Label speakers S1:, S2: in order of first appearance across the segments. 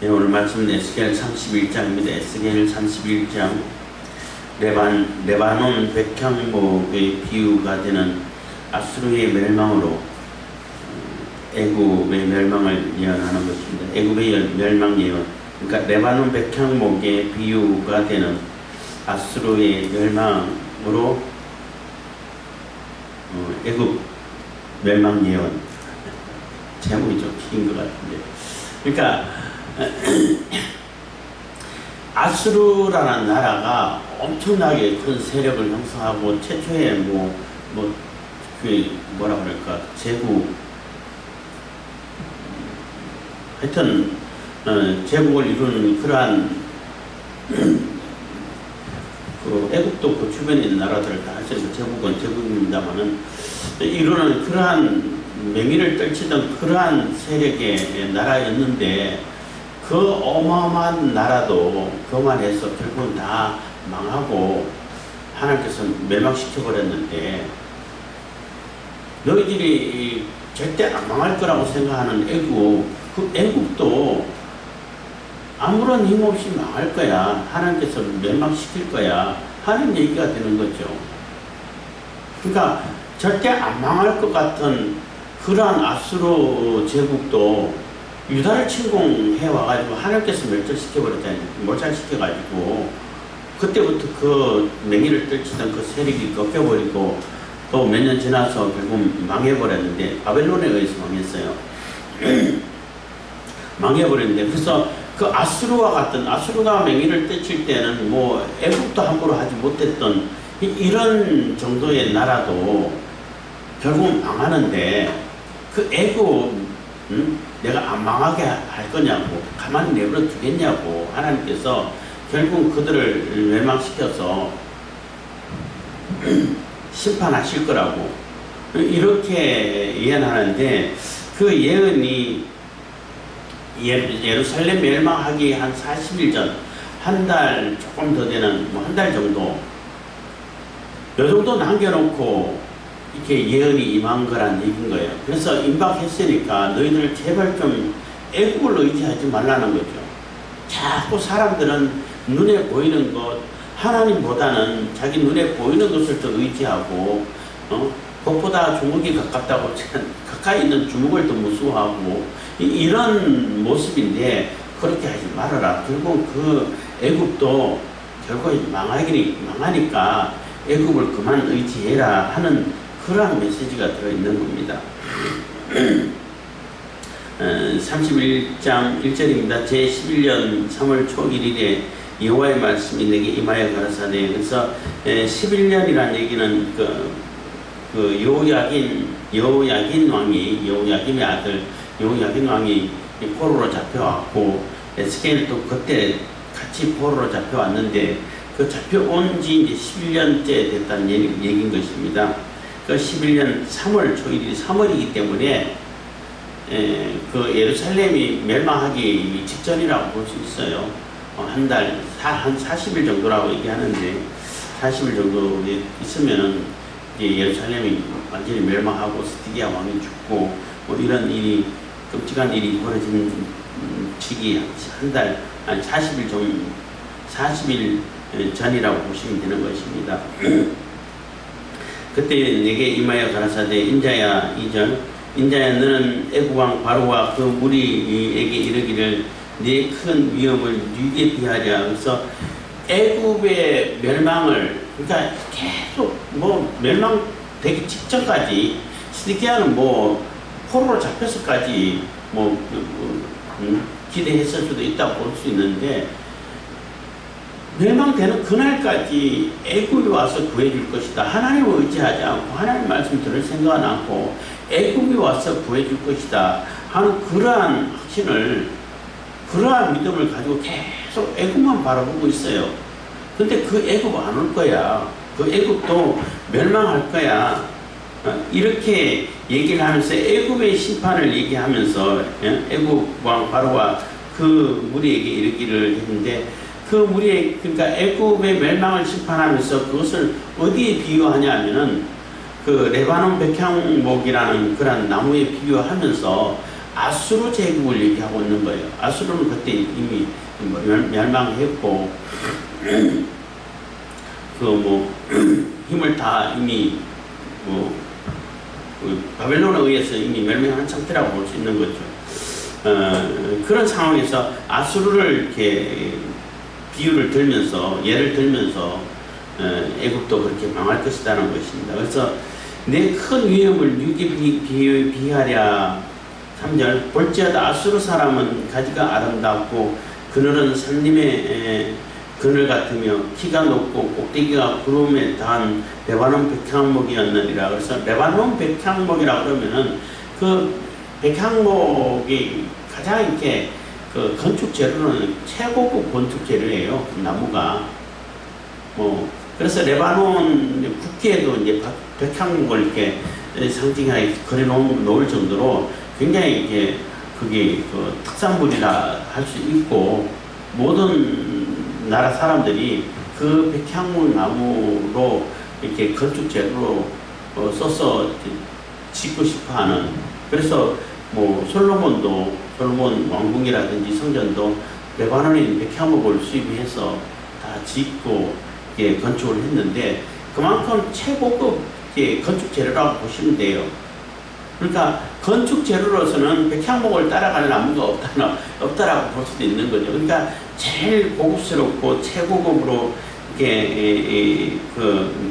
S1: 네, 오늘 말씀은 에스겔 31장입니다. 에스겔 31장 레바논 백향목의 비유가 되는 아수르의 멸망으로 애굽의 멸망을 예언하는 것입니다. 애굽의 멸망 예언, 그러니까 레바논 백향목의 비유가 되는 아수르의 멸망으로 애굽 멸망 예언, 제목이 좀 긴 것 같은데, 그러니까 아수르라는 나라가 엄청나게 큰 세력을 형성하고 최초의 뭐라 그럴까, 제국, 하여튼 제국을 이루는 그러한 그 애국도 그 주변에 있는 나라들을 다 합쳐서 제국은 제국입니다만은 이루는 그러한 명의를 떨치던 그러한 세력의 나라였는데, 그 어마어마한 나라도 교만해서 결국은 다 망하고 하나님께서 멸망시켜 버렸는데, 너희들이 절대 안 망할 거라고 생각하는 그 애국도 아무런 힘 없이 망할 거야, 하나님께서 멸망시킬 거야 하는 얘기가 되는 거죠. 그러니까 절대 안 망할 것 같은 그러한 아수르 제국도 유다를 침공해 와가지고 하나님께서 몰살시켜가지고 그때부터 그 맹위를 떨치던 그 세력이 꺾여버리고 또 몇 년 지나서 결국 망해버렸는데, 바벨론에 의해서 망했어요. 망해버렸는데, 그래서 그 아수르가 맹위를 떨칠 때는 뭐 애국도 함부로 하지 못했던 이런 정도의 나라도 결국 망하는데, 그 애국 내가 안 망하게 할 거냐고, 가만히 내버려 두겠냐고 하나님께서 결국 그들을 멸망시켜서 심판하실 거라고 이렇게 예언하는데, 그 예언이 예루살렘 멸망하기 한 40일 전, 한 달 조금 더 되는 한 달 정도, 요 정도 남겨놓고 이렇게 예언이 임한 거란 얘기인 거예요. 그래서 임박했으니까 너희들 제발 좀 애국을 의지하지 말라는 거죠. 자꾸 사람들은 눈에 보이는 것, 하나님보다는 자기 눈에 보이는 것을 더 의지하고, 그것보다 주먹이 가깝다고 가까이 있는 주먹을 더 무서워하고, 이런 모습인데 그렇게 하지 말아라. 결국 그 애국도 결국 망하니까 애국을 그만 의지해라 하는 그러한 메시지가 들어있는 겁니다. 31장 1절입니다. 제11년 3월 초 1일에 여호와의 말씀이 내게 임하여 가라사대. 그래서 11년이라는 얘기는 그 여호야긴 왕이, 여호야김의 아들 여호야긴 왕이 포로로 잡혀왔고, 에스겔도 그때 같이 포로로 잡혀왔는데, 그 잡혀온 지 이제 11년째 됐다는 얘기인 것입니다. 그 11년 3월 초일이 3월이기 때문에 그 예루살렘이 멸망하기 직전이라고 볼 수 있어요. 한 40일 정도라고 얘기하는데, 40일 정도 있으면은 예루살렘이 완전히 멸망하고 스디기야 왕이 죽고 이런 일이, 끔찍한 일이 벌어진 시기 한 달, 아니 40일 전이라고 보시면 되는 것입니다. 그때 내게 임하여 가라사대, 인자야 2절, 인자야 너는 애국왕 바로와 그 무리에게 이르기를 네 큰 위엄을 누이게 비하랴. 그래서 애국의 멸망을, 그러니까 계속 멸망되기 직전까지 스디기야는 포로로 잡혀서까지 기대했을 수도 있다고 볼 수 있는데, 멸망되는 그날까지 애굽이 와서 구해줄 것이다, 하나님을 의지하지 않고 하나님 말씀 들을 생각은 않고 애굽이 와서 구해줄 것이다 하는 그러한 확신을, 그러한 믿음을 가지고 계속 애굽만 바라보고 있어요. 근데 그 애굽 안 올 거야, 그 애굽도 멸망할 거야, 이렇게 얘기를 하면서 애굽의 심판을 얘기하면서 애굽 왕 바로와 그 무리에게 이르기를 했는데, 그 무리에, 그러니까 애굽의 멸망을 심판하면서 그것을 어디에 비유하냐 하면은 그 레바논 백향목이라는 그런 나무에 비유하면서 아수르 제국을 얘기하고 있는 거예요. 아수르는 그때 이미 멸망했고 힘을 다 이미 바벨론에 의해서 이미 멸망한 상태라고 볼 수 있는 거죠. 그런 상황에서 아수르를 이렇게 비유를 들면서 예를 들면서 애굽도 그렇게 망할 것이라는 것입니다. 그래서 내 큰 위험을 누게 비하랴. 3절 볼지어다 아수르 사람은 가지가 아름답고 그늘은 산림의 그늘 같으며 키가 높고 꼭대기가 구름에 닿은 레바논 백향목이었느니라. 그래서 레바논 백향목이라 그러면은 그 백향목이 가장 이렇게 그 건축 재료는 최고급 건축 재료예요. 그 나무가 그래서 레바논 국기에도 이제 백향목을 이렇게 상징하게 그려 놓을 정도로 굉장히 이게 그게 그 특산물이라 할 수 있고 모든 나라 사람들이 그 백향목 나무로 이렇게 건축 재료로 써서 짓고 싶어하는. 그래서 솔로몬 왕궁이라든지 성전도 레바논에 있는 백향목을 수입해서 다 짓고 건축을 했는데 그만큼 최고급 건축 재료라고 보시면 돼요. 그러니까 건축 재료로서는 백향목을 따라갈 나무가 없다라고 볼 수도 있는 거죠. 그러니까 제일 고급스럽고 최고급으로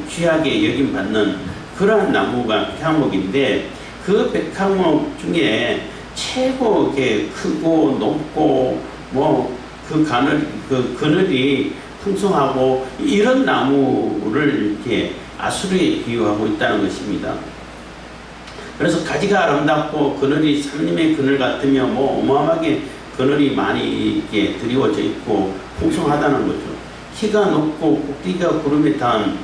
S1: 귀하게 여김받는 그런 나무가 백향목인데 그 백향목 중에 최고 크고 높고 그 그늘이 풍성하고 이런 나무를 이렇게 아수르에 비유하고 있다는 것입니다. 그래서 가지가 아름답고 그늘이 산림의 그늘 같으며 어마어마하게 그늘이 많이 이렇게 드리워져 있고 풍성하다는 거죠. 키가 높고 꼭대기가 구름에 닿은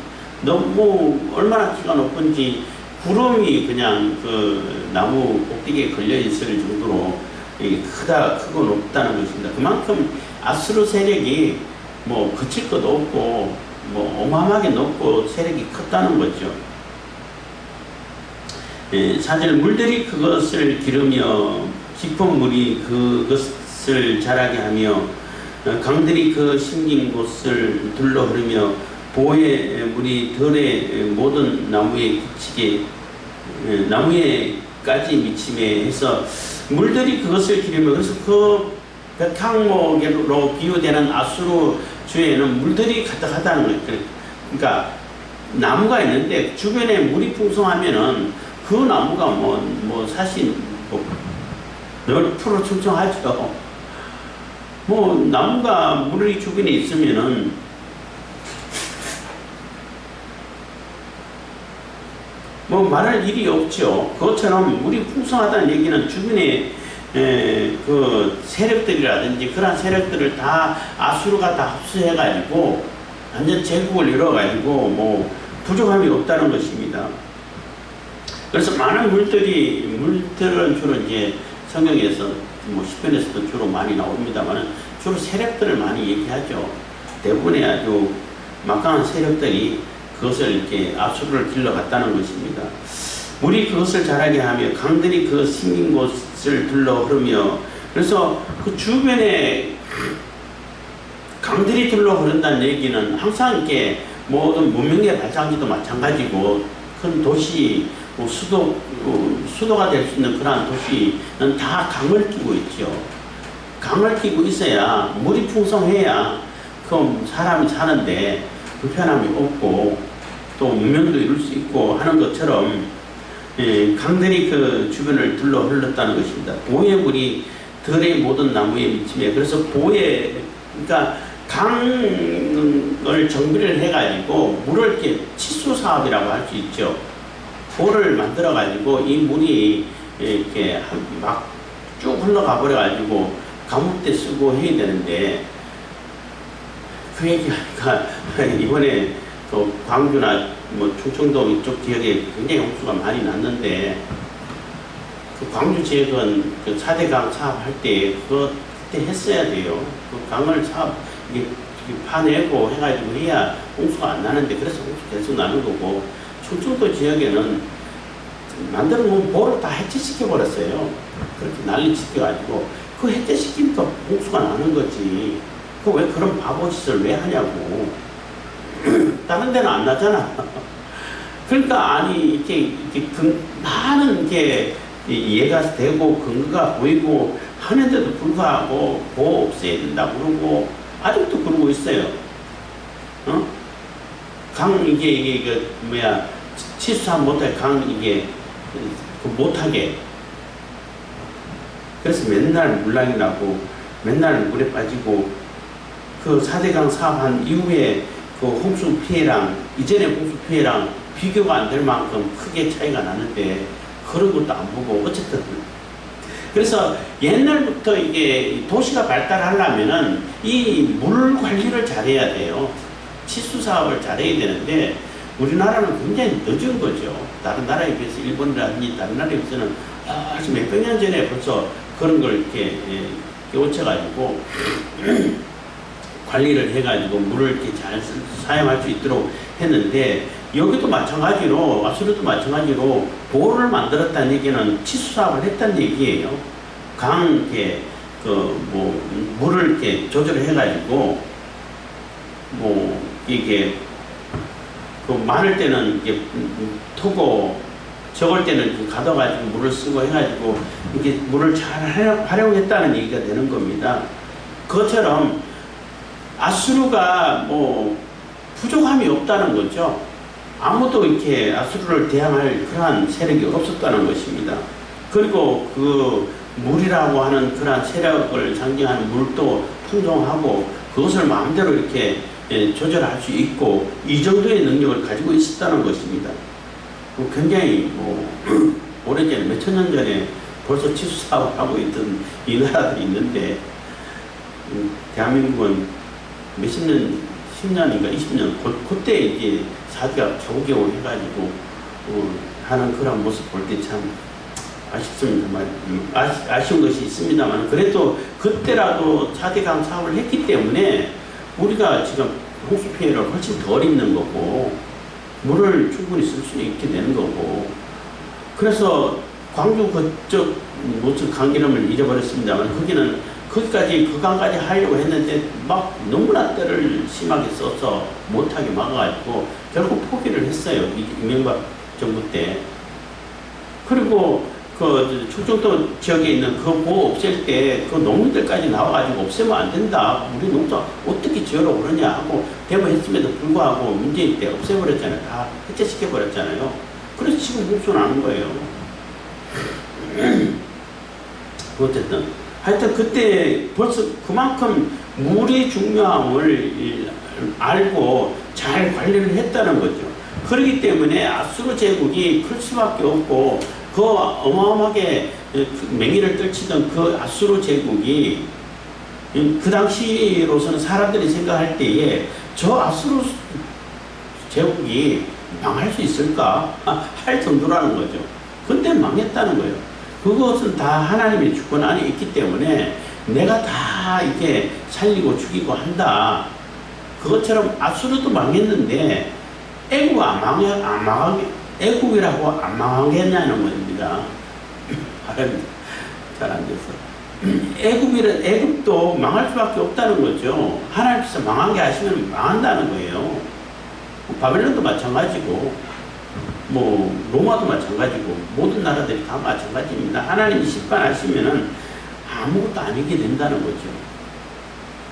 S1: 얼마나 키가 높은지 구름이 그냥 그 나무 꼭대기에 걸려 있을 정도로 크고 높다는 것입니다. 그만큼 아수르 세력이 그칠 것도 없고 어마어마하게 높고 세력이 컸다는 거죠. 4절 물들이 그것을 기르며 깊은 물이 그것을 자라게 하며 강들이 그 심긴 곳을 둘러 흐르며 보의 물이 들의 모든 나무에 끼치게 나무에까지 미침에 해서 물들이 그것을 기르며 그래서 그 백향목으로 비유되는 아수르 주에는 물들이 가득하다는 거예요. 그러니까 나무가 있는데 주변에 물이 풍성하면은 그 나무가 사실 늘 푸르 충청하죠. 나무가 물이 주변에 있으면은 말할 일이 없죠. 그것처럼 물이 풍성하다는 얘기는 주변에 그 세력들이라든지 그런 세력들을 다 아수르가 다 흡수해가지고 완전 제국을 이뤄가지고 부족함이 없다는 것입니다. 그래서 많은 물들은 주로 이제 성경에서 시편에서도 주로 많이 나옵니다만 주로 세력들을 많이 얘기하죠. 대부분의 아주 막강한 세력들이 그것을 이렇게 아수르를 길러갔다는 것입니다. 물이 그것을 자라게 하며 강들이 그 심긴 곳을 둘러 흐르며 그래서 그 주변에 강들이 둘러 흐른다는 얘기는 항상 이렇게 모든 문명의 발전기도 마찬가지고 큰 도시 수도가 될 수 있는 그러한 도시는 다 강을 끼고 있죠. 강을 끼고 있어야 물이 풍성해야 그럼 사람이 사는데 불편함이 없고 또 문명도 이룰 수 있고 하는 것처럼 강들이 그 주변을 둘러 흘렀다는 것입니다. 보의 물이 들의 모든 나무에 미치며 그래서 그러니까 강을 정비를 해가지고 물을 이렇게 치수 사업이라고 할 수 있죠. 보를 만들어 가지고 이 물이 이렇게 막 쭉 흘러가 버려 가지고 가뭄 때 쓰고 해야 되는데 그 얘기하니까 이번에 또 광주나 충청도 이쪽 지역에 굉장히 홍수가 많이 났는데 그 광주 지역은 그 4대강 사업할 때 그때 했어야 돼요. 그 강을 이게 파내고 해가지고 해야 홍수가 안 나는데 그래서 홍수 계속 나는 거고 충청도 지역에는 만들어 놓은 보를 다 해체시켜 버렸어요. 그렇게 난리시켜가지고 그 해체시키니까 홍수가 나는 거지. 그 왜 그런 바보 짓을 왜 하냐고. 다른 데는 안 나잖아. 그러니까 아니 이렇게 많은 게 이해가 되고 근거가 보이고 하는데도 불구하고 보호 없애야 된다 그러고 아직도 그러고 있어요. 어? 이게 그 뭐야 치수사 못할 이게 못하게. 그래서 맨날 물난이 나고 맨날 물에 빠지고 그 4대강 사업한 이후에 그 홍수 피해랑 이전의 홍수 피해랑 비교가 안 될 만큼 크게 차이가 나는데 그런 것도 안 보고 어쨌든 그래서 옛날부터 이게 도시가 발달하려면은 이 물 관리를 잘해야 돼요. 치수 사업을 잘해야 되는데 우리나라는 굉장히 늦은 거죠. 다른 나라에 비해서 일본이라든지 다른 나라에 비해서는 아주 몇백 년 전에 벌써 그런 걸 이렇게 깨우쳐가지고 관리를 해가지고 물을 이렇게 잘 사용할 수 있도록 했는데 여기도 마찬가지로 아수르도 마찬가지로 보호를 만들었다는 얘기는 치수 사업을 했다는 얘기예요. 이렇게 물을 이렇게 조절해가지고 이게 많을 때는 이게 터고 적을 때는 가둬가지고 물을 쓰고 해가지고 이게 물을 잘 활용했다는 얘기가 되는 겁니다. 그것처럼 아수르가 부족함이 없다는 거죠. 아무도 이렇게 아수르를 대항할 그러한 세력이 없었다는 것입니다. 그리고 그 물이라고 하는 그러한 세력을 상징하는 물도 풍성하고 그것을 마음대로 이렇게 조절할 수 있고 이 정도의 능력을 가지고 있었다는 것입니다. 굉장히 오래전에 몇천 년 전에 벌써 치수 사업을 하고 있던 이 나라들이 있는데 대한민국은 몇십 년, 10년인가 20년 그때 이제 사기가 겨우겨우 해가지고 하는 그런 모습 볼 때 참 아쉽습니다. 아쉬운 것이 있습니다만 그래도 그때라도 4대강 사업을 했기 때문에 우리가 지금 홍수 피해를 훨씬 덜 입는 거고 물을 충분히 쓸 수 있게 되는 거고 그래서 광주 그쪽 무슨 강 이름을 잊어버렸습니다만 거기까지 그 강까지 하려고 했는데 막 너무나 때를 심하게 써서 못하게 막아가지고 결국 포기를 했어요. 이명박 정부 때. 그리고 그 충청도 지역에 있는 그 보호 없앨 때 그 농민들까지 나와가지고 없애면 안 된다. 우리 농사 어떻게 지으려고 그러냐 하고 데모했음에도 불구하고 문재인 때 없애버렸잖아요. 다 해체시켜버렸잖아요. 그래서 지금 목소나는 거예요. 어쨌든 하여튼 그때 벌써 그만큼 물의 중요함을 알고 잘 관리를 했다는 거죠. 그렇기 때문에 아수르 제국이 클 수밖에 없고 그 어마어마하게 맹위를 떨치던 그 아수르 제국이 그 당시로서는 사람들이 생각할 때에 저 아수르 제국이 망할 수 있을까 할 정도라는 거죠. 근데 망했다는 거예요. 그것은 다 하나님의 주권 안에 있기 때문에 내가 다 이렇게 살리고 죽이고 한다. 그것처럼 아수르도 망했는데 애국이라고 안 망하겠냐는 겁니다. 발음이 잘 안 돼서. 애국도 망할 수밖에 없다는 거죠. 하나님께서 망하게 하시면 망한다는 거예요. 바벨론도 마찬가지고 로마도 마찬가지고 모든 나라들이 다 마찬가지입니다. 하나님이 심판하시면은 아무것도 아니게 된다는 거죠.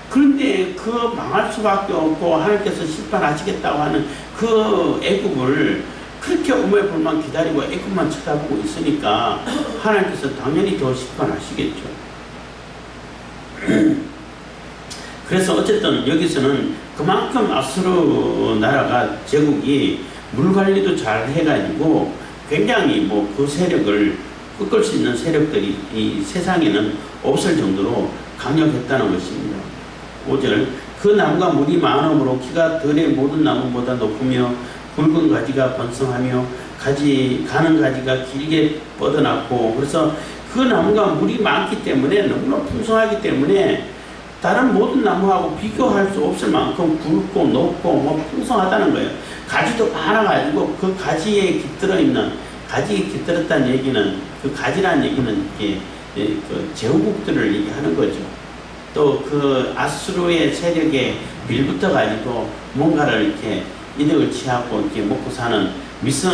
S1: 그런데 그 망할 수밖에 없고 하나님께서 심판하시겠다고 하는 그 애굽을 그렇게 오매불만 기다리고 애굽만 쳐다보고 있으니까 하나님께서 당연히 더 심판하시겠죠. 그래서 어쨌든 여기서는 그만큼 아수르 나라가 제국이 물 관리도 잘 해가지고 굉장히 그 세력을 꺾을 수 있는 세력들이 이 세상에는 없을 정도로 강력했다는 것입니다. 5절 그 나무가 물이 많음으로 키가 들의 모든 나무보다 높으며 굵은 가지가 번성하며 가는 가지가 길게 뻗어났고 그래서 그 나무가 물이 많기 때문에 너무나 풍성하기 때문에 다른 모든 나무하고 비교할 수 없을 만큼 굵고 높고 풍성하다는 거예요. 가지도 많아가지고 그 가지에 깃들어 있는 가지 깃들었다는 얘기는 그 가지라는 얘기는 이게 그 제후국들을 얘기하는 거죠. 또 그 아수르의 세력에 빌붙어 가지고 뭔가를 이렇게 이득을 취하고 이렇게 먹고 사는 위성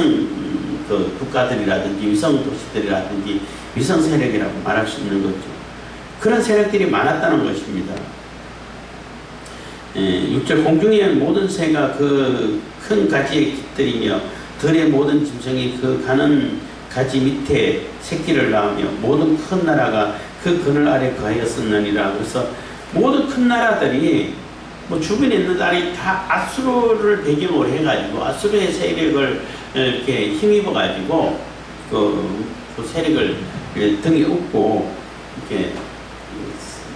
S1: 그 국가들이라든지 위성 도시들이라든지 위성 세력이라고 말할 수 있는 거죠. 그런 세력들이 많았다는 것입니다. 6절 공중의 모든 새가 그 큰 가지에 깃들이며 들의 모든 짐승이 그 가는 가지 밑에 새끼를 낳으며 모든 큰 나라가 그 그늘 아래 거하였었느니라. 그래서 모든 큰 나라들이 뭐 주변에 있는 나라들이 다 아수르를 배경으로 해가지고 아수르의 세력을 이렇게 힘입어 가지고 그 세력을 등에 업고 이렇게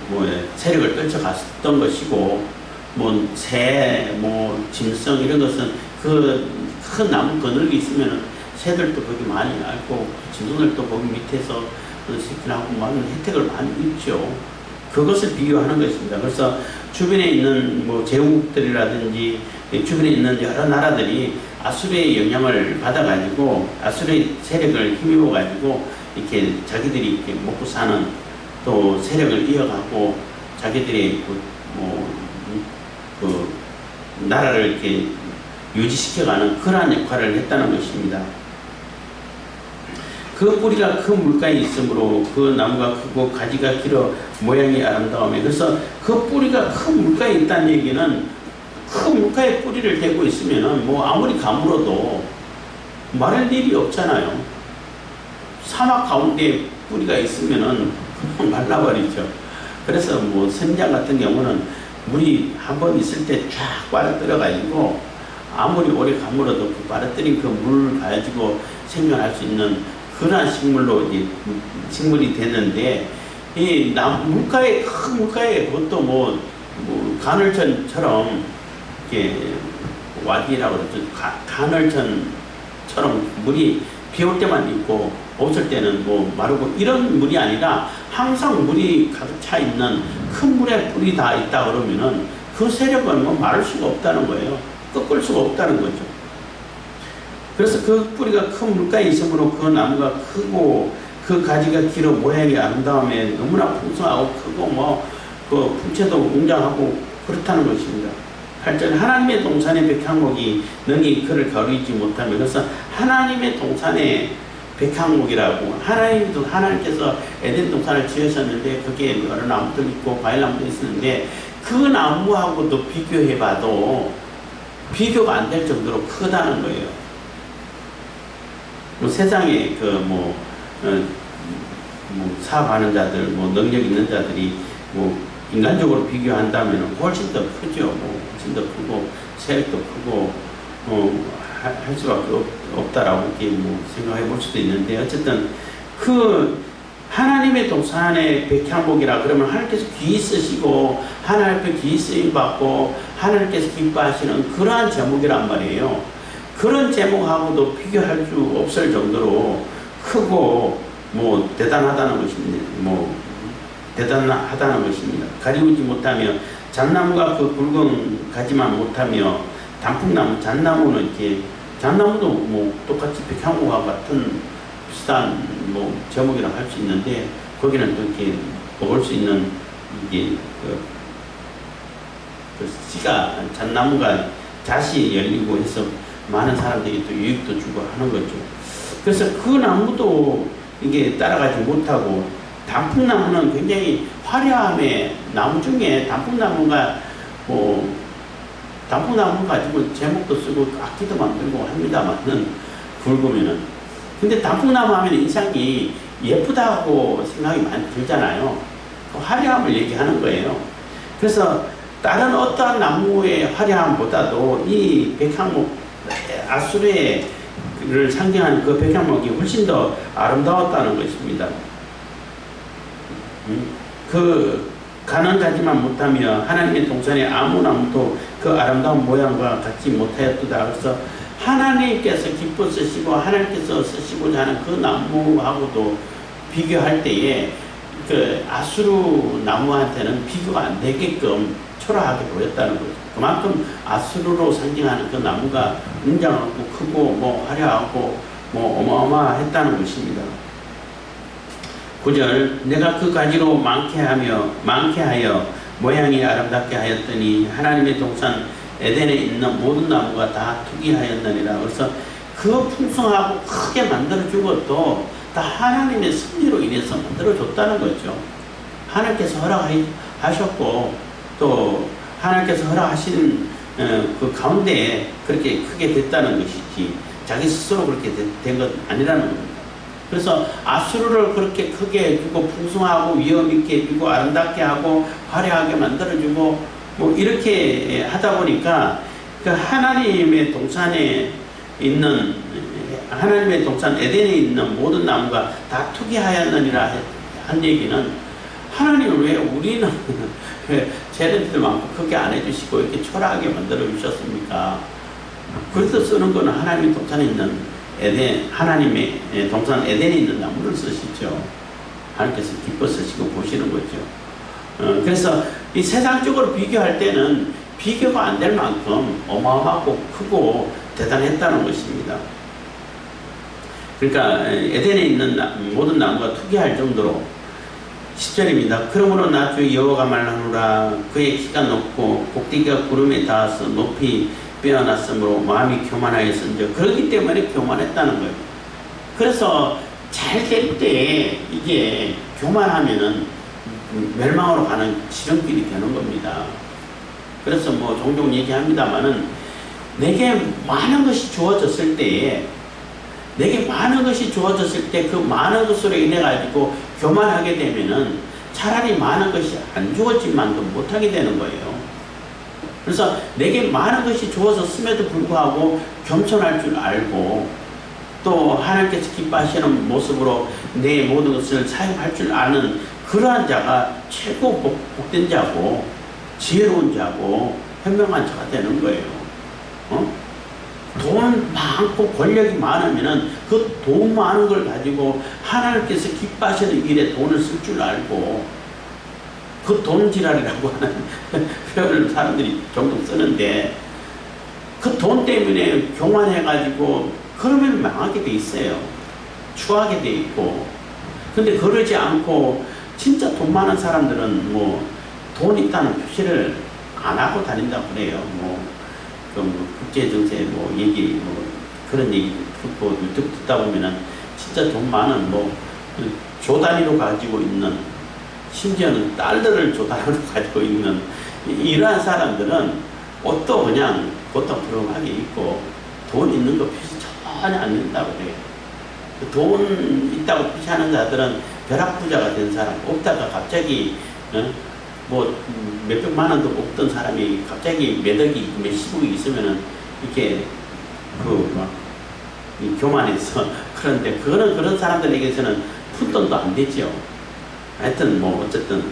S1: 뭐 세력을 떨쳐갔던 것이고, 뭐 새, 뭐 짐승 이런 것은 그 큰 나무 그늘이 있으면 새들도 거기 많이 알고 짐승들도 거기 밑에서 새끼하고 많은 혜택을 많이 입죠. 그것을 비교하는 것입니다. 그래서 주변에 있는 뭐 제국들이라든지 주변에 있는 여러 나라들이 아수르의 영향을 받아가지고 아수르의 세력을 힘입어 가지고 이렇게 자기들이 이렇게 먹고 사는 또 세력을 이어가고 자기들의 그 나라를 이렇게 유지시켜가는 그러한 역할을 했다는 것입니다. 그 뿌리가 큰 물가에 있으므로 그 나무가 크고 가지가 길어 모양이 아름다우며, 그래서 그 뿌리가 큰 물가에 있다는 얘기는 큰 물가에 뿌리를 대고 있으면은 뭐 아무리 가물어도 마를 일이 없잖아요. 사막 가운데 뿌리가 있으면은 그냥 말라버리죠. 그래서 뭐 선장 같은 경우는 물이 한 번 있을 때 쫙 빨아들여 가지고 아무리 오래 가물어도 그 빨아들인 그 물 가지고 생존할 수 있는 그러한 식물이 됐는데, 이 물가에 큰 물가에 그것도 뭐 간헐천처럼 이렇게 와디라고 그러죠. 간헐천처럼 물이 비 올 때만 있고 없을 때는 뭐 마르고 이런 물이 아니라 항상 물이 가득 차 있는 큰 물에 뿌리 다 있다 그러면은 그 세력은 뭐 마를 수가 없다는 거예요. 꺾을 수가 없다는 거죠. 그래서 그 뿌리가 큰 물가에 있으므로 그 나무가 크고 그 가지가 길어 모양이 아름다움에 너무나 풍성하고 크고 뭐 그 풍채도 웅장하고 그렇다는 것입니다. 8절 하나님의 동산의 백향목이 능히 그를 거르지 못하며, 그래서 하나님의 동산의 백향목이라고, 하나님께서 에덴 동산을 지으셨는데 거기에 여러 나무들 있고 과일나무도 있었는데 그 나무하고도 비교해봐도 비교가 안 될 정도로 크다는 거예요. 뭐 세상에 사업하는 자들, 뭐 능력 있는 자들이 뭐 인간적으로 비교한다면 훨씬 더 크죠. 훨씬 더 크고 세력도 크고 할 수밖에 없다라고 이렇게 생각해 볼 수도 있는데, 어쨌든 그 하나님의 동산의 백향목이라 그러면 하나님께서 귀히 쓰시고 하나님께 귀히 쓰임 받고 하나님께서 기뻐하시는 그러한 제목이란 말이에요. 그런 제목하고도 비교할 수 없을 정도로 크고 대단하다는 것입니다. 대단하다는 것입니다. 가리우지 못하며 잣나무가 그 굵은 가지만 못하며 단풍나무, 잣나무는 이렇게 잣나무도 똑같이 백향목과 같은 비슷한 제목이라고 할 수 있는데 거기는 또 이렇게 먹을 수 있는 이게 그 씨가 잣나무가 잣이 열리고 해서 많은 사람들이 또 유익도 주고 하는 거죠. 그래서 그 나무도 이게 따라가지 못하고, 단풍나무는 굉장히 화려함의 나무 중에 단풍나무가 단풍나무 가지고 제목도 쓰고 악기도 만들고 합니다만은 굵으면은, 근데 단풍나무 하면 인상이 예쁘다고 생각이 많이 들잖아요. 그 화려함을 얘기하는 거예요. 그래서 다른 어떠한 나무의 화려함보다도 이 백향목, 아수르를 상징하는 그 백향목이 훨씬 더 아름다웠다는 것입니다. 그 가는 가지만 못하며 하나님의 동산의 아무 나무도 그 아름다운 모양과 같지 못하였도다. 그래서 하나님께서 기뻐 쓰시고 하나님께서 쓰시고자 하는 그 나무하고도 비교할 때에 그 아수르 나무한테는 비교가 안 되게끔 초라하게 보였다는 거죠. 그만큼 아수르로 상징하는 그 나무가 웅장하고 크고 화려하고 뭐 어마어마했다는 것입니다. 9절 내가 그 가지로 많게하여 모양이 아름답게 하였더니 하나님의 동산 에덴에 있는 모든 나무가 다 투기하였느니라. 그래서 그 풍성하고 크게 만들어준 것도 다 하나님의 섭리로 인해서 만들어줬다는 거죠. 하나님께서 허락하셨고 또 하나님께서 허락하신 그 가운데 그렇게 크게 됐다는 것이지 자기 스스로 그렇게 된 건 아니라는 겁니다. 그래서 아수르를 그렇게 크게 해주고 풍성하고 위엄있게 해주고 아름답게 하고 화려하게 만들어주고 뭐 이렇게 하다 보니까 그 하나님의 동산에 있는 하나님의 동산 에덴에 있는 모든 나무가 다 투기하였느니라 한 얘기는 하나님은 왜 우리는 쟤네들 많고 크게 안 해주시고 이렇게 초라하게 만들어 주셨습니까? 그래서 쓰는 거는 하나님의 동산에 있는 에덴, 하나님의 동산 에덴에 있는 나무를 쓰시죠. 하나님께서 기뻐 쓰시고 보시는 거죠. 그래서 이 세상적으로 비교할 때는 비교가 안 될 만큼 어마어마하고 크고 대단했다는 것입니다. 그러니까 에덴에 있는 모든 나무가 투기할 정도로 10절입니다. 그러므로 나 주 여호와가 말하노라. 그의 키가 높고 꼭대기가 구름에 닿아서 높이 빼어났으므로 마음이 교만하였은즉 그렇기 때문에 교만했다는 거예요. 그래서 잘 될 때 이게 교만하면은 멸망으로 가는 지름길이 되는 겁니다. 그래서 뭐 종종 얘기합니다만은 내게 많은 것이 주어졌을 때에 내게 많은 것이 주어졌을 때 그 많은 것으로 인해 가지고 교만하게 되면은 차라리 많은 것이 안 주어지만도 못하게 되는 거예요. 그래서 내게 많은 것이 주어졌음에도 불구하고 겸손할 줄 알고 또 하나님께서 기뻐하시는 모습으로 내 모든 것을 사용할 줄 아는 그러한 자가 최고 복된 자고 지혜로운 자고 현명한 자가 되는 거예요. 돈 많고 권력이 많으면은 그 돈 많은 걸 가지고 하나님께서 기뻐하시는 일에 돈을 쓸 줄 알고 그 돈지랄이라고 하는 표현을 사람들이 종종 쓰는데 그 돈 때문에 교만해가지고 그러면 망하게 돼 있어요. 추하게 돼 있고. 근데 그러지 않고 진짜 돈 많은 사람들은 뭐 돈 있다는 표시를 안 하고 다닌다고 그래요. 국제정세 얘기 그런 얘기 듣고 듣다 보면은 진짜 돈 많은 조 단위로 가지고 있는 심지어는 달러를 조 단위로 가지고 있는 이러한 사람들은 옷도 그냥 고통스러움하게 입고 돈 있는 거 표시 전혀 안 된다고 그래요. 돈 있다고 표시하는 자들은 벼락부자가 된 사람 없다가 갑자기 몇백만 원도 없던 사람이 갑자기 몇억이 몇십억이 있으면은 이렇게 교만해서 그런데 그런 사람들에게서는 푼돈도 안 되죠. 하여튼 어쨌든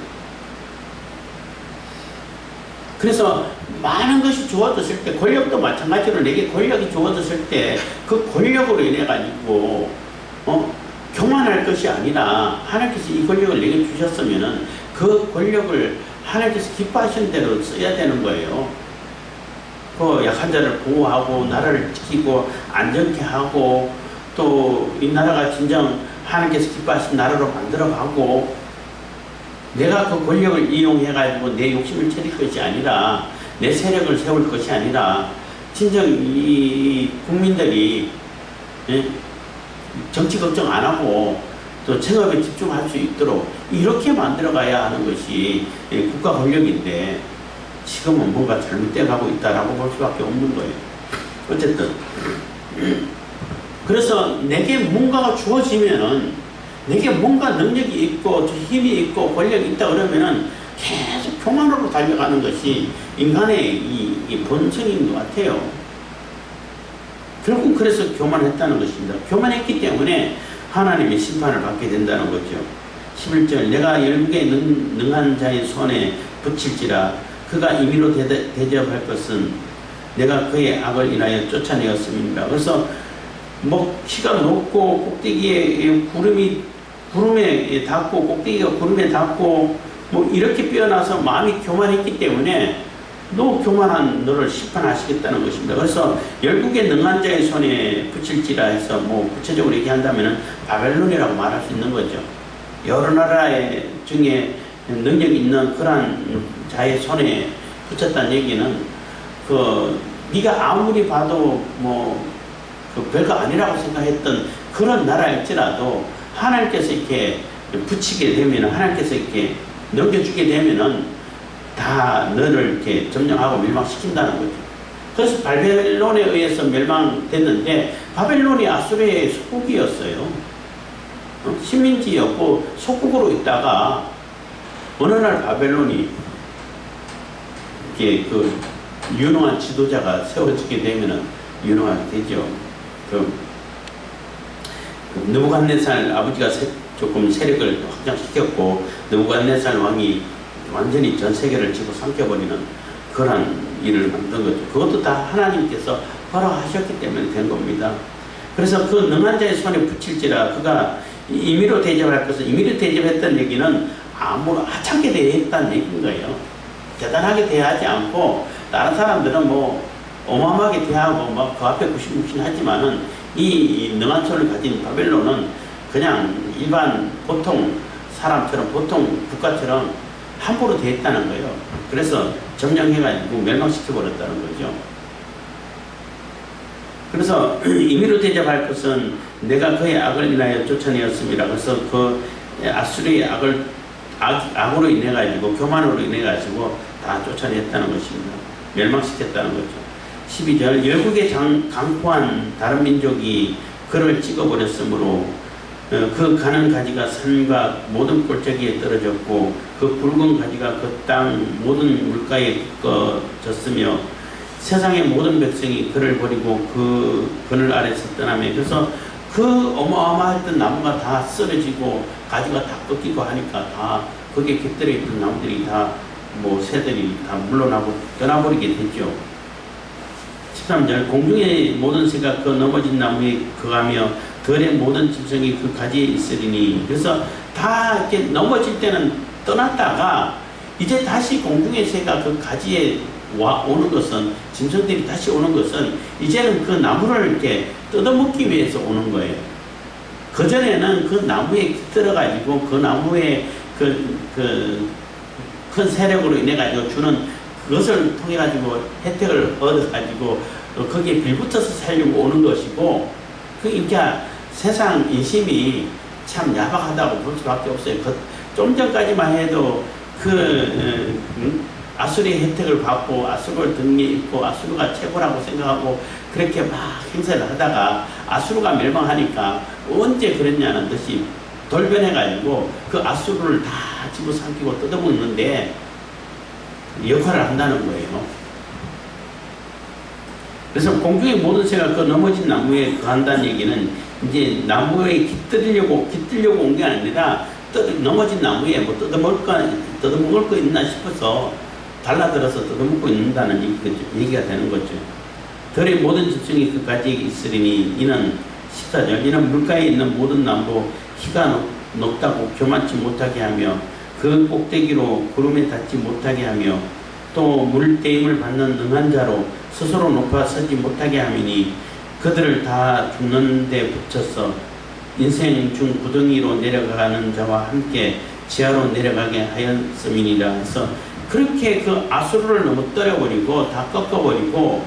S1: 그래서 많은 것이 주어졌을 때 권력도 마찬가지로 내게 권력이 주어졌을 때 그 권력으로 인해 가지고 교만할 것이 아니라 하나님께서 이 권력을 내게 주셨으면은 그 권력을 하나님께서 기뻐하시는 대로 써야 되는 거예요. 그 약한 자를 보호하고 나라를 지키고 안정케 하고 또 이 나라가 진정 하나님께서 기뻐하신 나라로 만들어가고 내가 그 권력을 이용해 가지고 내 욕심을 차릴 것이 아니라 내 세력을 세울 것이 아니라 진정 이 국민들이 정치 걱정 안 하고 또 생업에 집중할 수 있도록 이렇게 만들어가야 하는 것이 국가 권력인데 지금은 뭔가 잘못돼 가고 있다라고 볼 수밖에 없는 거예요. 어쨌든 그래서 내게 뭔가가 주어지면은 내게 뭔가 능력이 있고 힘이 있고 권력이 있다 그러면은 계속 교만으로 달려가는 것이 인간의 이 본성인 것 같아요. 결국 그래서 교만했다는 것입니다. 교만했기 때문에 하나님의 심판을 받게 된다는 거죠. 11절 내가 열국에 능한 자의 손에 붙일지라 그가 임의로 대접할 것은 내가 그의 악을 인하여 쫓아내었음이니라. 그래서 키가 높고 꼭대기에 구름에 닿고 꼭대기가 구름에 닿고 이렇게 빼어나서 마음이 교만했기 때문에 너 교만한 너를 심판하시겠다는 것입니다. 그래서 열국의 능한 자의 손에 붙일지라 해서 뭐 구체적으로 얘기한다면은 바벨론이라고 말할 수 있는 거죠. 여러 나라의 중에 능력 있는 그러한 자의 손에 붙였다는 얘기는 네가 아무리 봐도 별거 아니라고 생각했던 그런 나라일지라도 하나님께서 이렇게 붙이게 되면, 하나님께서 이렇게 넘겨주게 되면은 다 너를 이렇게 점령하고 멸망시킨다는 거죠. 그래서 바벨론에 의해서 멸망됐는데 바벨론이 아수르의 속국이었어요. 식민지였고 속국으로 있다가 어느 날 바벨론이 이렇게 유능한 지도자가 세워지게 되면은 유능하게 되죠. 느부갓네살 아버지가 조금 세력을 확장시켰고 느부갓네살 왕이 완전히 전 세계를 집어삼켜버리는 그런 일을 만든 거죠. 그것도 다 하나님께서 허락하셨기 때문에 된 겁니다. 그래서 그 능한 자의 손에 붙일지라 그가 임의로 대접할 것은, 임의로 대접했다는 얘기는 하찮게 대했다는 얘기인 거예요. 대단하게 대하지 않고 다른 사람들은 어마어마하게 대하고 그 앞에 굽신굽신하지만은 이 능한 손을 가진 바벨론은 그냥 일반 보통 사람처럼, 보통 국가처럼 함부로 대했다는 거예요. 그래서 점령해가지고 멸망시켜버렸다는 거죠. 그래서 임의로 대접할 것은 내가 그의 악을 인하여 쫓아내었습니다. 그래서 그 아수르의 악으로 인해가지고, 교만으로 인해가지고 다 쫓아냈다는 것입니다. 멸망시켰다는 거죠. 12절, 열국의 강포한 다른 민족이 그를 찍어버렸으므로 그 가는 가지가 산과 모든 골짜기에 떨어졌고 그 굵은 가지가 그 땅 모든 물가에 꺾어졌으며 세상의 모든 백성이 그를 버리고 그 그늘 아래서 떠나며, 그래서 그 어마어마했던 나무가 다 쓰러지고 가지가 다 꺾이고 하니까 다 거기에 깃들어 있던 나무들이 다 새들이 다 물러나고 떠나버리게 됐죠. 13절, 공중의 모든 새가 그 넘어진 나무에 거하며 들의 모든 짐승이 그 가지에 있으리니. 그래서 다 이렇게 넘어질 때는 떠났다가 이제 다시 공중의 새가 그 가지에 오는 것은, 짐승들이 다시 오는 것은 이제는 그 나무를 이렇게 뜯어먹기 위해서 오는 거예요. 그전에는 그 나무에 깃들어가지고 그 나무에 큰 세력으로 인해가지고 주는 그것을 통해가지고 혜택을 얻어가지고 거기에 빌붙어서 살려고 오는 것이고, 그러니까 세상 인심이 참 야박하다고 볼 수밖에 없어요. 좀 전까지만 해도 아수르의 혜택을 받고 아수르를 등에 입고 아수르가 최고라고 생각하고 그렇게 막 행세를 하다가 아수르가 멸망하니까 언제 그랬냐는 듯이 돌변해가지고 그 아수르를 다 집어삼키고 뜯어먹는데 역할을 한다는 거예요. 그래서 공중의 모든 새가 그 넘어진 나무에 거한다는 얘기는 이제 나무에 깃들려고 온 게 아니라 넘어진 나무에 뜯어먹을 거 있나 싶어서 달라들어서 뜯어먹고 있는다는 얘기가 되는 거죠. 들의 모든 짐승이 그 가지에 있으리니 이는 14절, 이는 물가에 있는 모든 나무로 키가 높다고 교만치 못하게 하며 그 꼭대기로 구름에 닿지 못하게 하며 또 물대임을 받는 능한 자로 스스로 높아 서지 못하게 함이니 그들을 다 죽는 데 붙여서 인생 중 구덩이로 내려가는 자와 함께 지하로 내려가게 하였음이니라. 해서 그렇게 그 아수르를 너무 떨어버리고 다 꺾어버리고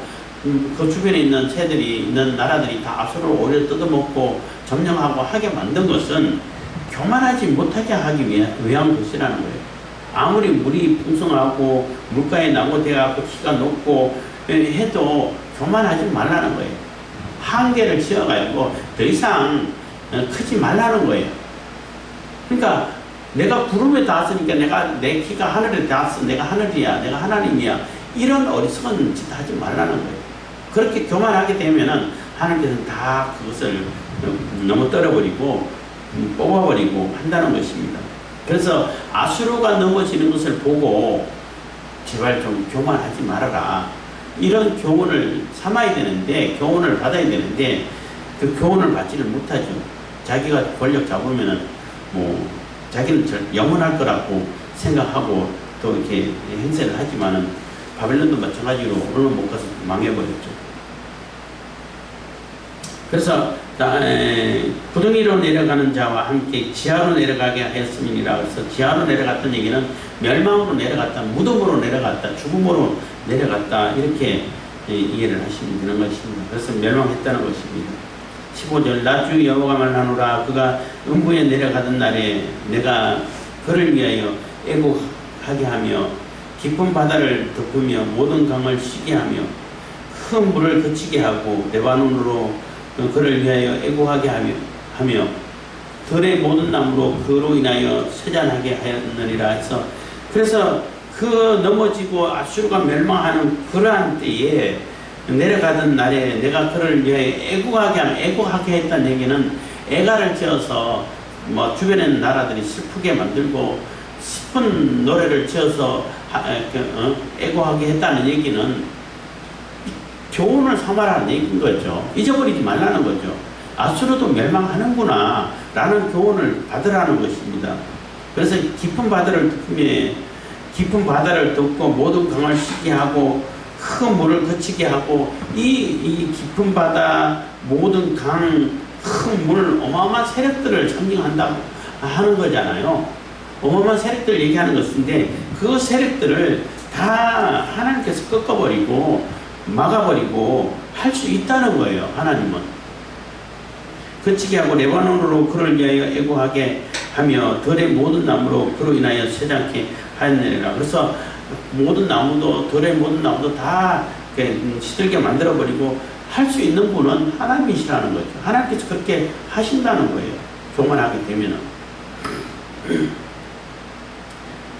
S1: 그 주변에 있는 새들이 있는 나라들이 다 아수르를 오히려 뜯어먹고 점령하고 하게 만든 것은 교만하지 못하게 하기 위한 것이라는 거예요. 아무리 물이 풍성하고 물가에 나고대하고 키가 높고 해도 교만하지 말라는 거예요. 한계를 지어가지고 더 이상 크지 말라는 거예요. 그러니까 내가 구름에 닿았으니까 내 키가 하늘에 닿았어. 내가 하늘이야. 내가 하나님이야. 이런 어리석은 짓 하지 말라는 거예요. 그렇게 교만하게 되면은 하나님께서는 다 그것을 너무 떨어버리고 뽑아버리고 한다는 것입니다. 그래서 아수르가 넘어지는 것을 보고 제발 좀 교만하지 말아라. 이런 교훈을 삼아야 되는데, 교훈을 받아야 되는데 그 교훈을 받지를 못하죠. 자기가 권력 잡으면은 자기는 영원할 거라고 생각하고 또 이렇게 행세를 하지만은 바벨론도 마찬가지로 얼마 못 가서 망해버렸죠. 그래서 구덩이로 내려가는 자와 함께 지하로 내려가게 하였음이니라. 그래서 지하로 내려갔던 얘기는 멸망으로 내려갔다, 무덤으로 내려갔다, 죽음으로 내려갔다, 이렇게 이해를 하시면 되는 것입니다. 그래서 멸망했다는 것입니다. 15절 나 주 여호와가 말하노라. 그가 음부에 내려가던 날에 내가 그를 위하여 애곡하게 하며 깊은 바다를 덮으며 모든 강을 쉬게 하며 큰 물을 그치게 하고 레바논으로 그를 위하여 애곡하게 하며 들의 모든 나무로 그로 인하여 세잔하게 하였느니라 해서, 그래서 그 넘어지고 아수르가 멸망하는 그러한 때에 내려가던 날에 내가 그를 위하여 애곡하게 했다는 얘기는 애가를 지어서 뭐 주변의 나라들이 슬프게 만들고 슬픈 노래를 지어서 애곡하게 했다는 얘기는 교훈을 삼아라는 얘기인 거죠. 잊어버리지 말라는 거죠. 아수르도 멸망하는구나 라는 교훈을 받으라는 것입니다. 그래서 깊은 바다를 덮고 모든 강을 쉬게 하고 큰 물을 거치게 하고 이 깊은 바다, 모든 강, 큰 물, 어마어마한 세력들을 상징한다고 하는 거잖아요. 어마어마한 세력들을 얘기하는 것인데 그 세력들을 다 하나님께서 꺾어버리고 막아버리고 할 수 있다는 거예요. 하나님은 거치게 하고 레바논으로 그를 위하여 애고하게 하며 들의 모든 나무로 그로 인하여 세장케 하였느니라. 그래서 모든 나무도, 들의 모든 나무도 다 시들게 만들어버리고 할 수 있는 분은 하나님이시라는 거죠. 하나님께서 그렇게 하신다는 거예요. 교만하게 되면은.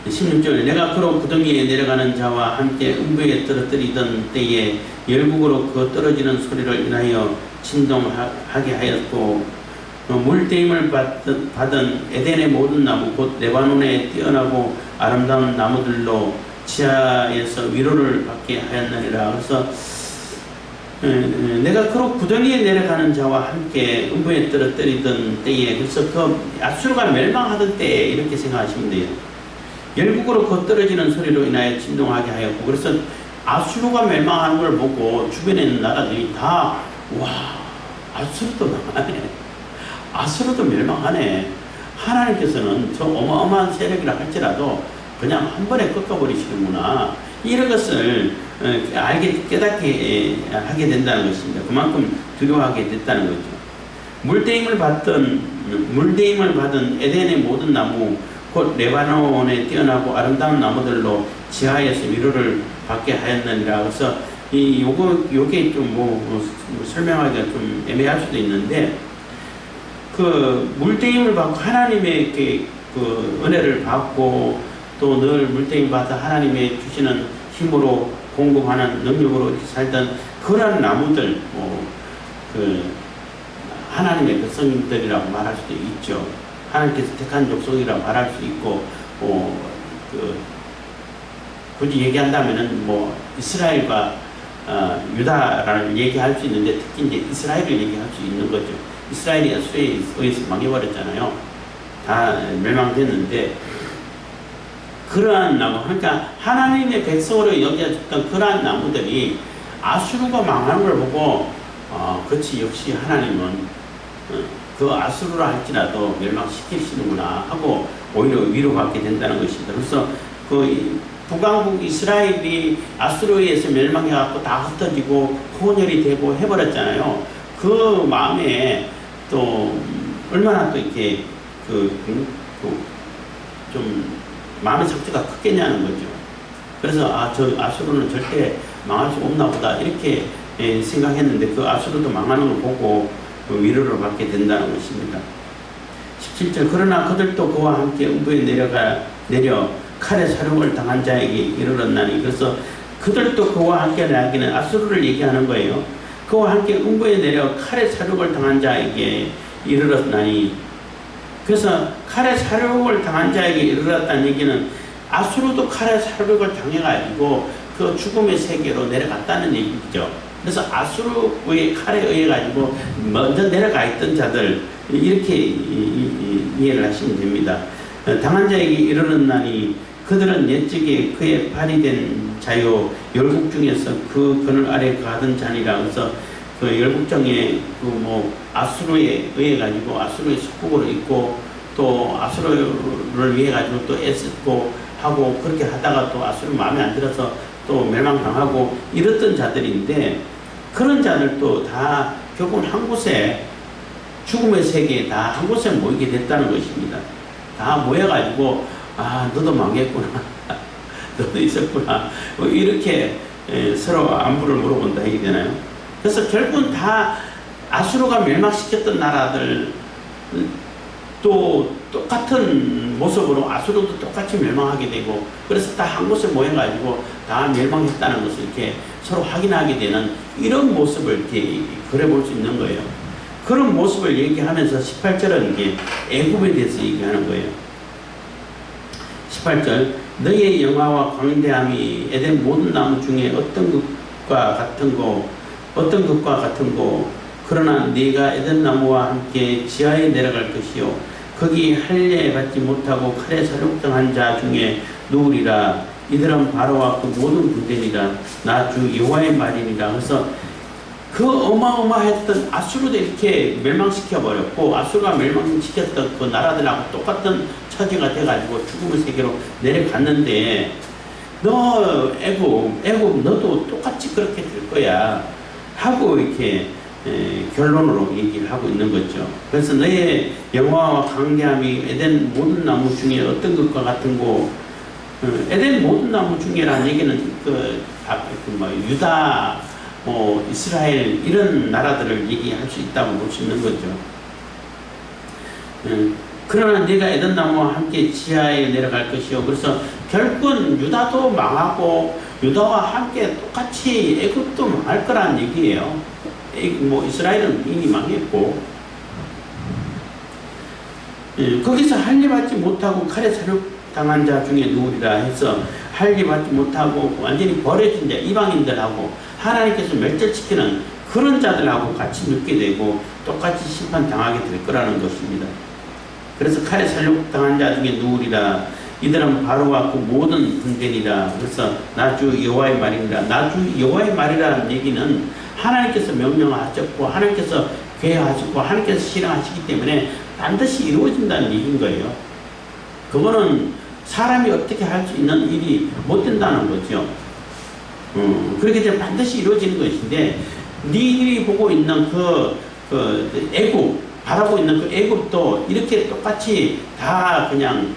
S1: 16절 내가 그로 구덩이에 내려가는 자와 함께 음부에 떨어뜨리던 때에 열국으로 그 떨어지는 소리를 인하여 진동하게 하였고 물대임을 받은 에덴의 모든 나무 곧 레바논에 뛰어나고 아름다운 나무들로 지하에서 위로를 받게 하였느니라. 그래서 내가 그로 구덩이에 내려가는 자와 함께 음부에 떨어뜨리던 때에, 그래서 그 아수르가 멸망하던 때에 이렇게 생각하시면 돼요. 열국으로 그 떨어지는 소리로 인하여 진동하게 하였고, 그래서 아수르가 멸망하는 걸 보고 주변에 있는 나라들이 다 와, 아수르도 망하네, 아수르도 멸망하네, 하나님께서는 저 어마어마한 세력이라 할지라도 그냥 한 번에 꺾어버리시는구나, 이런 것을 깨닫게 하게 된다는 것입니다. 그만큼 두려워하게 됐다는 거죠. 물대임을 받은 에덴의 모든 나무 곧 레바논에 뛰어나고 아름다운 나무들로 지하에서 위로를 받게 하였느니라. 그래서 요게 좀 설명하기가 좀 애매할 수도 있는데, 그 물대임을 받고 하나님의 그 은혜를 받고 또 늘 물대임 받아 하나님의 주시는 힘으로 공급하는 능력으로 이렇게 살던 그런 나무들, 그 하나님의 백성들이라고 말할 수도 있죠. 하나님께서 택한 족속이라고 말할 수 있고, 굳이 얘기한다면은 이스라엘과 유다를 얘기할 수 있는데, 특히 이제 이스라엘을 얘기할 수 있는 거죠. 이스라엘이 아수르에 의해서 망해버렸잖아요. 다 멸망됐는데, 그러한 나무, 그러니까 하나님의 백성으로 여겨졌던 그러한 나무들이 아수르가 망하는 걸 보고, 그렇지, 역시 하나님은 그 아수르라 할지라도 멸망시키시는구나 하고 오히려 위로받게 된다는 것입니다. 그래서 그 북왕국 이스라엘이 아수르에 의해서 멸망해갖고 다 흩어지고 혼혈이 되고 해버렸잖아요. 그 마음에 또 얼마나 또 이렇게 좀 마음의 상처가 크겠냐는 거죠. 그래서 저 아수르는 절대 망할 수 없나 보다 이렇게 생각했는데, 그 아수르도 망하는 걸 보고 위로를 받게 된다는 것입니다. 17절 그러나 그들도 그와 함께 음부에 내려 칼에 사륙을 당한 자에게 이르렀나니, 그래서 그들도 그와 함께 나기는 아수르를 얘기하는 거예요. 그와 함께 음부에 내려 칼에 사륙을 당한 자에게 이르렀나니, 그래서 칼에 사륙을 당한 자에게 이르렀다는 얘기는 아수르도 칼에 사륙을 당해가지고 그 죽음의 세계로 내려갔다는 얘기죠. 그래서 아수르의 칼에 의해 가지고 먼저 내려가 있던 자들, 이렇게 이해를 하시면 됩니다. 당한 자에게 이르렀나니 그들은 옛적에 그의 발휘된 자요 열국 중에서 그 그늘 아래 가던 자니라. 그래서 그 열국정에 그 뭐 아수르에 의해 가지고 아수르의 속국으로 있고 또 아수르를 위해 가지고 또 애쓰고 하고 그렇게 하다가 또 아수르 마음에 안 들어서 또 멸망당하고 이랬던 자들인데 그런 자들도 다 결국은 한 곳에 죽음의 세계에 다 한 곳에 모이게 됐다는 것입니다. 다 모여가지고 아 너도 망했구나 너도 있었구나 뭐 이렇게 서로 안부를 물어본다 해야 되나요? 그래서 결국은 다 아수르가 멸망시켰던 나라들 또 똑같은 모습으로 아수르도 똑같이 멸망하게 되고 그래서 다 한 곳에 모여가지고 다 멸망했다는 것을 이렇게 서로 확인하게 되는 이런 모습을 이렇게 그려볼 수 있는 거예요. 그런 모습을 얘기하면서 18절은 이게 애굽에 대해서 얘기하는 거예요. 18절 너희의 영화와 광대함이 에덴 모든 나무 중에 어떤 것과 같은 거 그러나 네가 에덴 나무와 함께 지하에 내려갈 것이요 거기 할례 받지 못하고 칼에 사륙당한 자 중에 누우리라. 이들은 바로와 그 모든 군대니라. 나 주 여호와의 말이니라. 그래서 그 어마어마했던 아수르도 이렇게 멸망시켜 버렸고 아수르가 멸망시켰던 그 나라들하고 똑같은 처지가 돼가지고 죽음의 세계로 내려갔는데 너 애굽 너도 똑같이 그렇게 될 거야 하고 이렇게 결론으로 얘기를 하고 있는 거죠. 그래서 너의 영화와 강대함이 에덴 모든 나무 중에 어떤 것과 같은 거 에덴 모든 나무 중에라는 얘기는 유다 이스라엘 이런 나라들을 얘기할 수 있다고 볼 수 있는 거죠. 그러나 네가 에덴 나무와 함께 지하에 내려갈 것이요. 그래서 결국은 유다도 망하고 유다와 함께 똑같이 애굽도 망할 거라는 얘기예요. 이스라엘은 이미 망했고 거기서 할례 받지 못하고 칼에 사륙당한 자 중에 누우리라 해서 할례 받지 못하고 완전히 버려진 자 이방인들하고 하나님께서 멸절시키는 그런 자들하고 같이 눕게 되고 똑같이 심판당하게 될 거라는 것입니다. 그래서 칼에 살육당한 자 중에 누우리라. 이들은 바로와 그 모든 군대니라. 그래서 나 주 여호와의 말입니다. 나 주 여호와의 말이라는 얘기는 하나님께서 명령하셨고 하나님께서 계획하셨고 하나님께서 실행하시기 때문에 반드시 이루어진다는 얘기인 거예요. 그거는 사람이 어떻게 할 수 있는 일이 못 된다는 거죠. 그렇게 되면 반드시 이루어지는 것인데 니들이 보고 있는 그 애굽 바라보고 있는 그 애굽도 이렇게 똑같이 다 그냥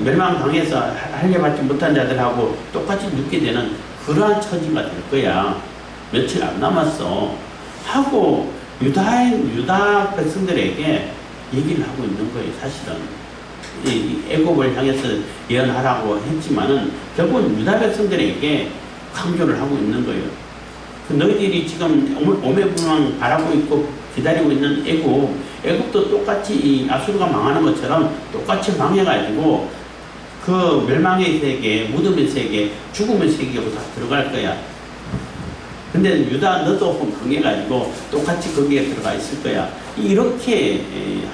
S1: 멸망당해서 할례받지 못한 자들하고 똑같이 눕게 되는 그러한 처지가 될 거야. 며칠 안 남았어 하고 유다 백성들에게 얘기를 하고 있는 거예요. 사실은 애굽을 향해서 예언하라고 했지만은 결국은 유다 백성들에게 강조를 하고 있는 거예요. 너희들이 지금 오매불망 바라고 있고 기다리고 있는 애굽도 똑같이 이 아수르가 망하는 것처럼 똑같이 망해가지고 그 멸망의 세계, 무덤의 세계, 죽음의 세계로 다 들어갈 거야. 근데 유다 너도 강해가지고 똑같이 거기에 들어가 있을 거야. 이렇게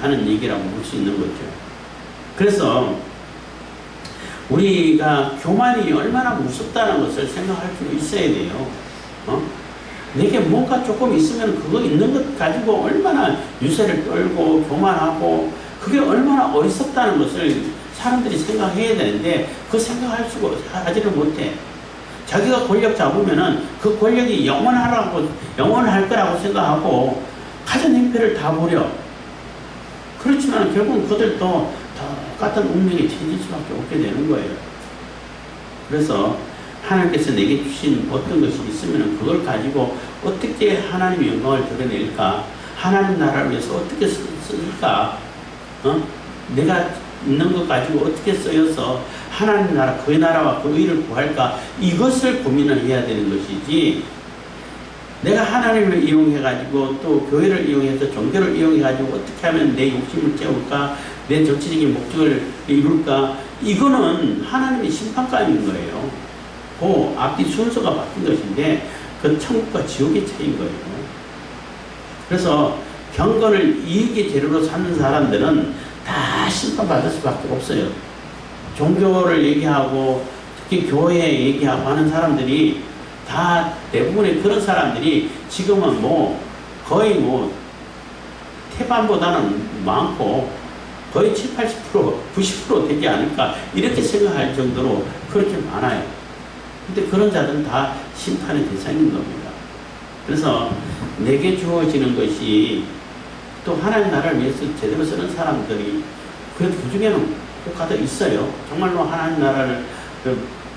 S1: 하는 얘기라고 볼 수 있는 거죠. 그래서 우리가 교만이 얼마나 무섭다는 것을 생각할 필요 있어야 돼요. 내게 뭔가 조금 있으면 그거 있는 것 가지고 얼마나 유세를 떨고 교만하고 그게 얼마나 어리석다는 것을 사람들이 생각해야 되는데 그 생각할 수가 하지를 못해. 자기가 권력 잡으면은 그 권력이 영원할 거라고 생각하고 가진 행패를 다 부려. 그렇지만 결국은 그들도 똑같은 운명에 처해질 수밖에 없게 되는 거예요. 그래서 하나님께서 내게 주신 어떤 것이 있으면 그걸 가지고 어떻게 하나님의 영광을 드러낼까? 하나님 나라를 위해서 어떻게 쓸까? 내가 있는 것 가지고 어떻게 쓰여서 하나님 나라, 그 나라와 그 의를 구할까? 이것을 고민을 해야 되는 것이지, 내가 하나님을 이용해가지고 또 교회를 이용해서 종교를 이용해가지고 어떻게 하면 내 욕심을 채울까? 내 정치적인 목적을 이룰까? 이거는 하나님의 심판감인 거예요. 그 앞뒤 순서가 바뀐 것인데 그 천국과 지옥의 차이인 거예요. 그래서 경건을 이익의 재료로 삼는 사람들은 다 심판받을 수밖에 없어요. 종교를 얘기하고 특히 교회 얘기하고 하는 사람들이 다 대부분의 그런 사람들이 지금은 뭐 거의 뭐 태반보다는 많고 거의 7, 80%, 90% 되지 않을까 이렇게 생각할 정도로 그렇게 많아요. 근데 그런 자들은 다 심판의 대상인 겁니다. 그래서 내게 주어지는 것이 또 하나님 나라를 위해서 제대로 쓰는 사람들이 그 중에는 꼭 가득 있어요. 정말로 하나님 나라를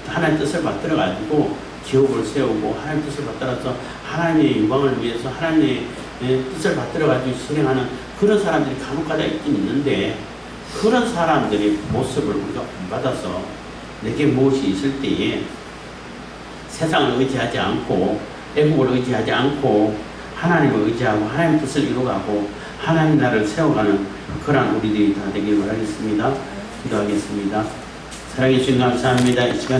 S1: 하나님 뜻을 받들어 가지고 기업을 세우고 하나님 뜻을 받들어서 하나님의 영광을 위해서 하나님의 뜻을 받들어 가지고 실행하는 그런 사람들이 간혹가다 있긴 있는데 그런 사람들의 모습을 우리가 본받아서 내게 무엇이 있을 때에 세상을 의지하지 않고 애국을 의지하지 않고 하나님을 의지하고 하나님 뜻을 이루어가고 하나님 나라를 세워가는 그런 우리들이 다 되길 바라겠습니다. 기도하겠습니다. 사랑해 주님 감사합니다. 이 시간